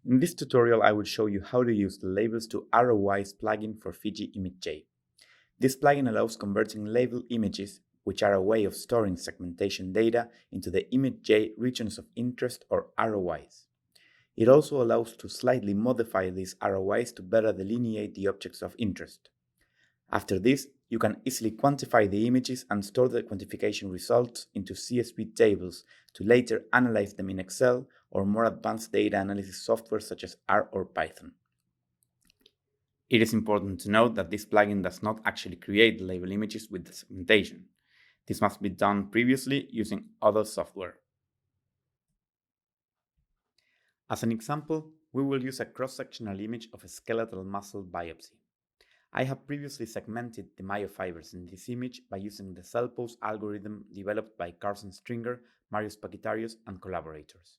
In this tutorial, I will show you how to use the LabelsToROIs plugin for Fiji ImageJ. This plugin allows converting label images, which are a way of storing segmentation data, into the ImageJ Regions of Interest or ROIs. It also allows to slightly modify these ROIs to better delineate the objects of interest. After this, you can easily quantify the images and store the quantification results into CSV tables to later analyze them in Excel or more advanced data analysis software such as R or Python. It is important to note that this plugin does not actually create the label images with the segmentation. This must be done previously using other software. As an example, we will use a cross-sectional image of a skeletal muscle biopsy. I have previously segmented the myofibers in this image by using the cell pose algorithm developed by Carson Stringer, Marius Pakitarios, and collaborators.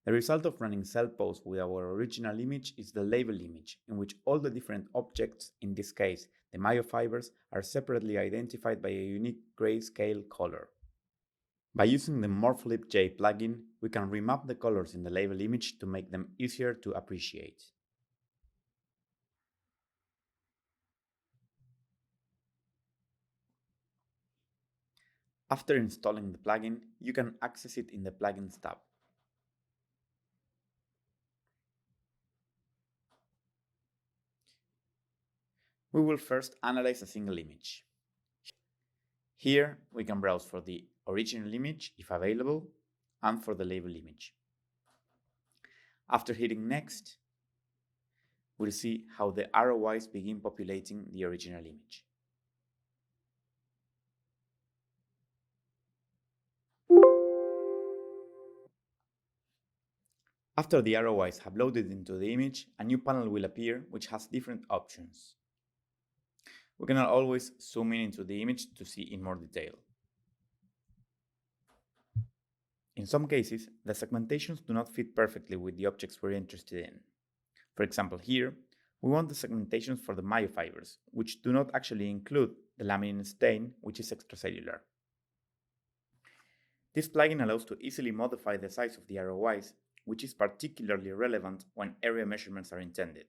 The result of running cell pose with our original image is the label image, in which all the different objects, in this case the myofibers, are separately identified by a unique grayscale color. By using the MorphoLibJ plugin, we can remap the colors in the label image to make them easier to appreciate. After installing the plugin, you can access it in the Plugins tab. We will first analyze a single image. Here, we can browse for the original image, if available, and for the label image. After hitting Next, we'll see how the ROIs begin populating the original image. After the ROIs have loaded into the image, a new panel will appear which has different options. We can always zoom in into the image to see in more detail. In some cases, the segmentations do not fit perfectly with the objects we're interested in. For example, here, we want the segmentations for the myofibers, which do not actually include the laminin stain, which is extracellular. This plugin allows to easily modify the size of the ROIs, which is particularly relevant when area measurements are intended.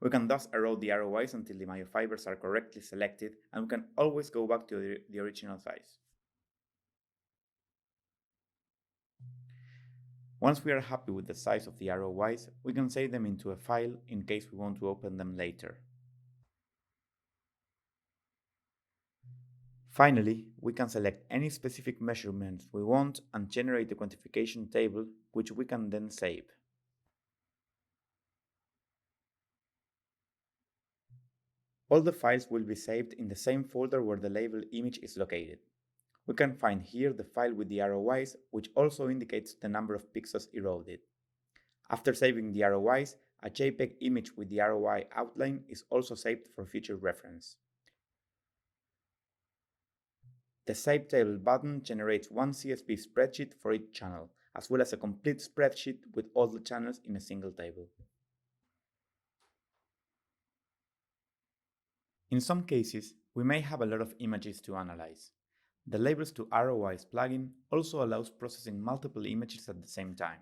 We can thus erode the ROIs until the myofibers are correctly selected, and we can always go back to the original size. Once we are happy with the size of the ROIs, we can save them into a file in case we want to open them later. Finally, we can select any specific measurements we want and generate the quantification table, which we can then save. All the files will be saved in the same folder where the label image is located. We can find here the file with the ROIs, which also indicates the number of pixels eroded. After saving the ROIs, a JPEG image with the ROI outline is also saved for future reference. The Save Table button generates one CSV spreadsheet for each channel, as well as a complete spreadsheet with all the channels in a single table. In some cases, we may have a lot of images to analyze. The LabelsToROIs plugin also allows processing multiple images at the same time.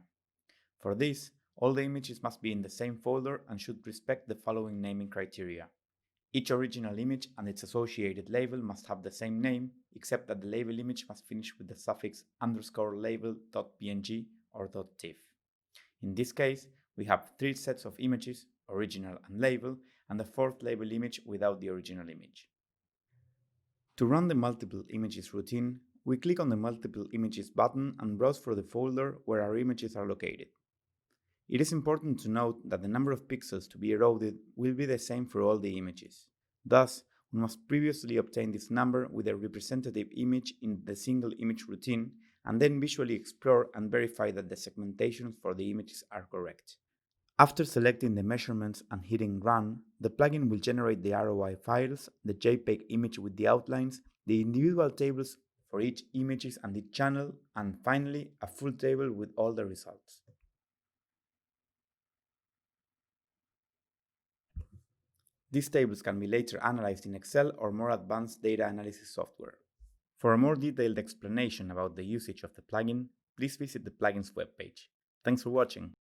For this, all the images must be in the same folder and should respect the following naming criteria. Each original image and its associated label must have the same name, except that the label image must finish with the suffix _label.png or .tiff. In this case, we have 3 sets of images, original and label, and the 4th label image without the original image. To run the multiple images routine, we click on the multiple images button and browse for the folder where our images are located. It is important to note that the number of pixels to be eroded will be the same for all the images. Thus, we must previously obtain this number with a representative image in the single image routine, and then visually explore and verify that the segmentations for the images are correct. After selecting the measurements and hitting Run, the plugin will generate the ROI files, the JPEG image with the outlines, the individual tables for each images and each channel, and finally, a full table with all the results. These tables can be later analyzed in Excel or more advanced data analysis software. For a more detailed explanation about the usage of the plugin, please visit the plugin's webpage. Thanks for watching.